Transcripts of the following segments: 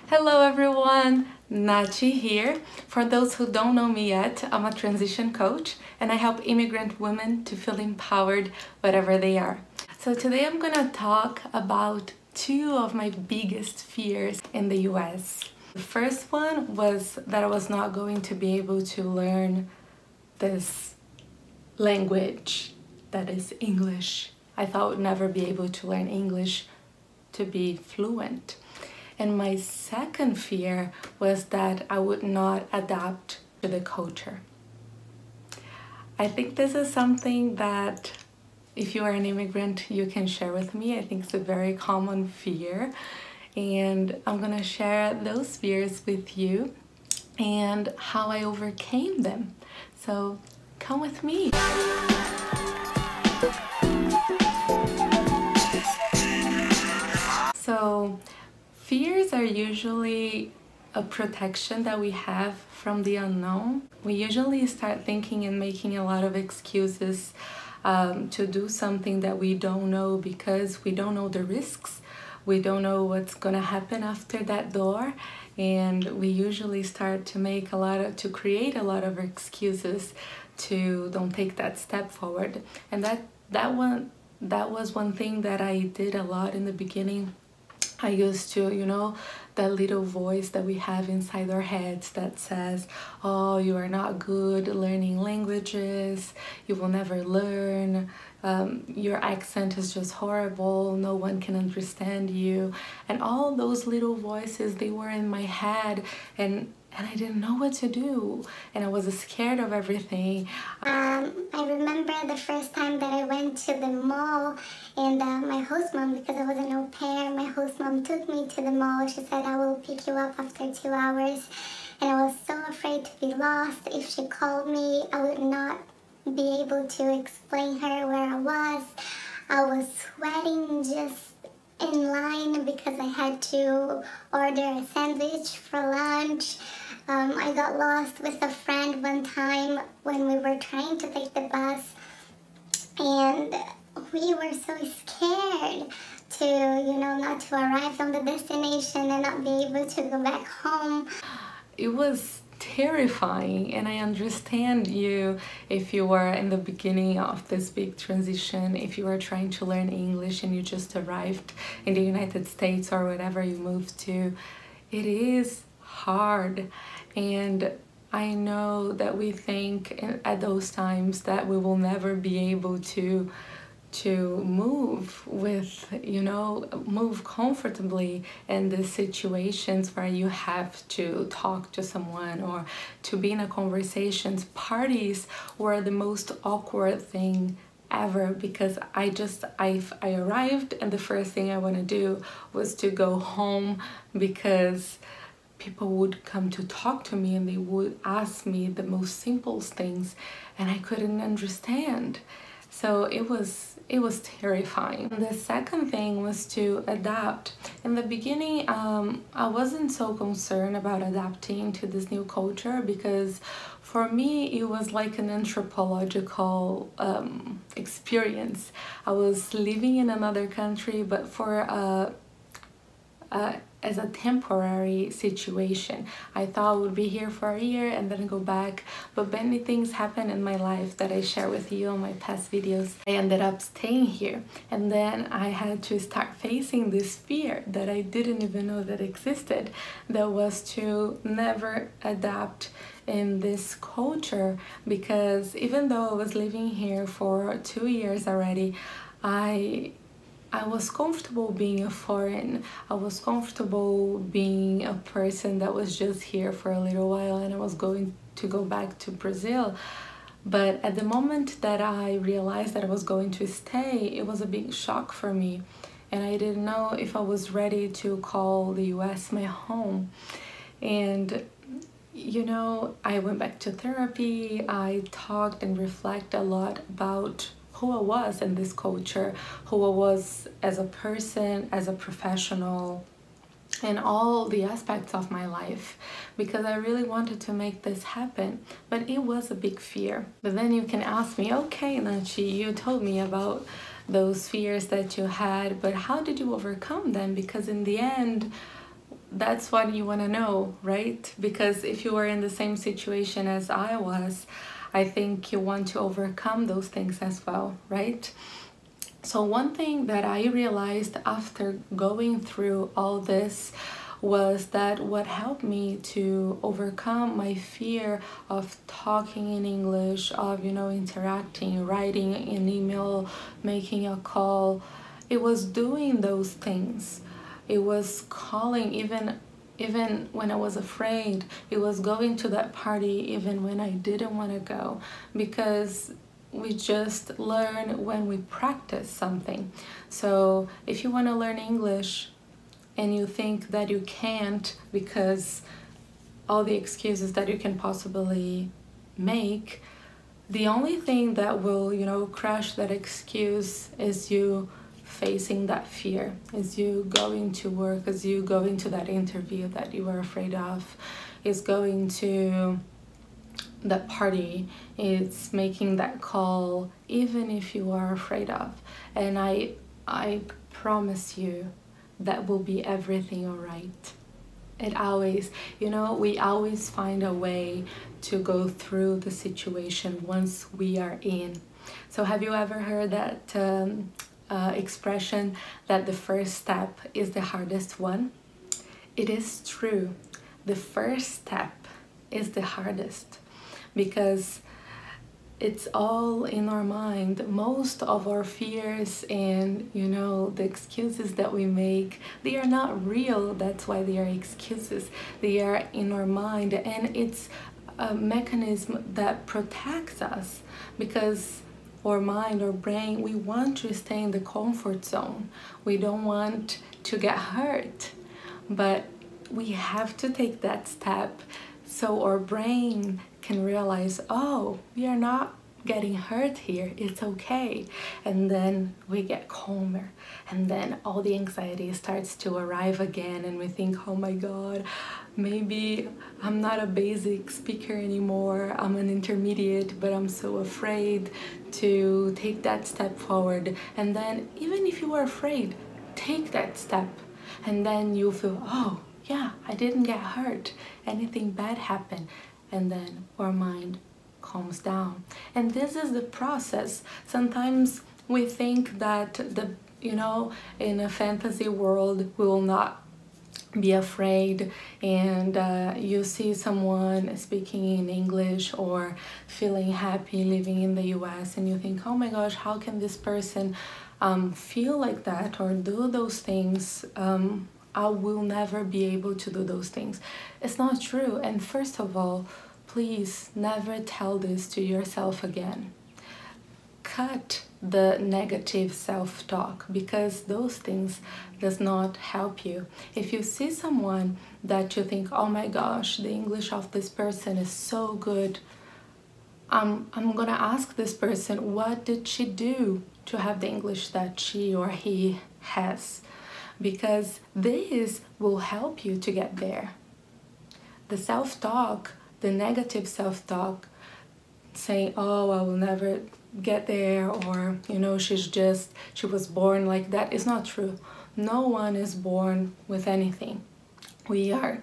Hello everyone, Nachi here. For those who don't know me yet, I'm a transition coach and I help immigrant women to feel empowered wherever they are. So today I'm gonna talk about two of my biggest fears in the US. The first one was that I was not going to be able to learn this language that is English. I thought I would never be able to learn English to be fluent. And my second fear was that I would not adapt to the culture. I think this is something that if you are an immigrant, you can share with me. I think it's a very common fear. And I'm gonna share those fears with you and how I overcame them. So come with me. So fears are usually a protection that we have from the unknown. We usually start thinking and making a lot of excuses to do something that we don't know because we don't know the risks. We don't know what's gonna happen after that door, and we usually start to create a lot of excuses to don't take that step forward. And that was one thing that I did a lot in the beginning. I used to, that little voice that we have inside our heads that says, oh, you are not good learning languages, you will never learn, your accent is just horrible, no one can understand you. And all those little voices, they were in my head, and I didn't know what to do, and I was scared of everything. I remember the first time that I went to the mall, and my host mom, because I was an au pair, my host mom took me to the mall. She said, I will pick you up after 2 hours, and I was so afraid to be lost. If she called me, I would not be able to explain her where I was. I was sweating just in line because I had to order a sandwich for lunch. I got lost with a friend one time when we were trying to take the bus, and we were so scared to, not to arrive on the destination and not be able to go back home. It was terrifying, and I understand you if you were in the beginning of this big transition, if you were trying to learn English and you just arrived in the United States or wherever you moved to. It is hard, and I know that we think at those times that we will never be able to move move comfortably in the situations where you have to talk to someone or to be in a conversation. Parties were the most awkward thing ever because I arrived, and the first thing I want to do was to go home because people would come to talk to me and they would ask me the most simple things and I couldn't understand. So it was terrifying. And the second thing was to adapt. In the beginning, I wasn't so concerned about adapting to this new culture because for me, it was like an anthropological experience. I was living in another country, but for as a temporary situation. I thought I would be here for a year and then go back, but many things happened in my life that I share with you on my past videos. I ended up staying here, and then I had to start facing this fear that I didn't even know that existed, that was to never adapt in this culture, because even though I was living here for 2 years already, I was comfortable being a foreign. I was comfortable being a person that was just here for a little while and I was going to go back to Brazil. But at the moment that I realized that I was going to stay, it was a big shock for me. And I didn't know if I was ready to call the US my home. And I went back to therapy. I talked and reflected a lot about who I was in this culture, who I was as a person, as a professional, and all the aspects of my life, because I really wanted to make this happen. But it was a big fear. But then you can ask me, okay, Nachi, you told me about those fears that you had, but how did you overcome them? Because in the end, that's what you want to know, right? Because if you were in the same situation as I was, I think you want to overcome those things as well, right? So one thing that I realized after going through all this was that what helped me to overcome my fear of talking in English, of, you know, interacting, writing an email, making a call, it was doing those things. It was calling even when I was afraid. It was going to that party even when I didn't want to go, because we just learn when we practice something. So if you want to learn English and you think that you can't because all the excuses that you can possibly make, the only thing that will, you know, crush that excuse is you facing that fear, is you going to work, is you going to that interview that you were afraid of, is going to that party, it's making that call even if you are afraid of. And I promise you that will be everything all right. It always, you know, we always find a way to go through the situation once we are in. So have you ever heard that expression that the first step is the hardest one? It is true. The first step is the hardest, because it's all in our mind. Most of our fears and, you know, the excuses that we make, they are not real. That's why they are excuses. They are in our mind, and it's a mechanism that protects us, because our mind, our brain, we want to stay in the comfort zone. We don't want to get hurt, but we have to take that step so our brain can realize, oh, we are not getting hurt here, it's okay. And then we get calmer, and then all the anxiety starts to arrive again, and we think, oh my god, maybe I'm not a basic speaker anymore, I'm an intermediate, but I'm so afraid to take that step forward. And then even if you are afraid, take that step, and then you feel, oh yeah, I didn't get hurt, anything bad happened, and then our mind calms down. And this is the process. Sometimes we think that in a fantasy world we will not be afraid, and you see someone speaking in English or feeling happy living in the US, and you think, oh my gosh, how can this person feel like that or do those things? I will never be able to do those things. It's not true. And first of all, please never tell this to yourself again. Cut the negative self-talk, because those things does not help you. If you see someone that you think, oh my gosh, the English of this person is so good, I'm gonna ask this person, what did she do to have the English that she or he has? Because this will help you to get there. The self-talk, the negative self-talk, saying, oh, I will never get there, or, you know, she was born like that, is not true. No one is born with anything. We are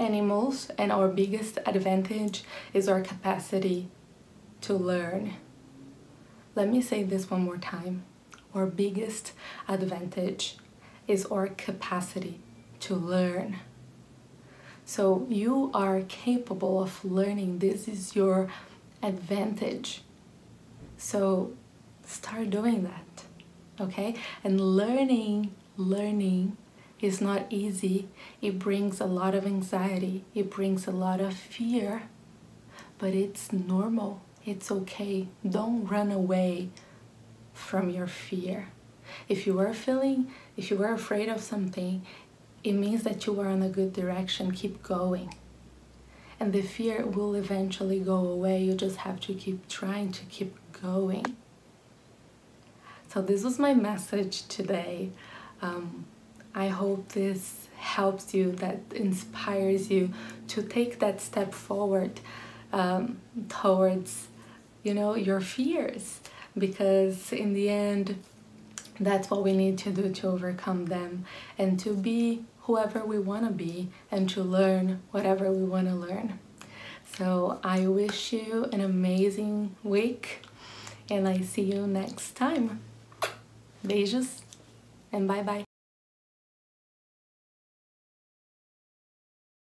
animals, and our biggest advantage is our capacity to learn. Let me say this one more time. Our biggest advantage is our capacity to learn. So you are capable of learning. This is your advantage. So start doing that, okay? And learning is not easy. It brings a lot of anxiety. It brings a lot of fear, but it's normal. It's okay. Don't run away from your fear. If you are afraid of something, it means that you are in a good direction. Keep going. And the fear will eventually go away. You just have to keep trying to keep going. So this was my message today. I hope this helps you, that inspires you to take that step forward towards, your fears. Because in the end, that's what we need to do to overcome them and to be whoever we want to be and to learn whatever we want to learn. So I wish you an amazing week, and I see you next time. Beijos and bye bye.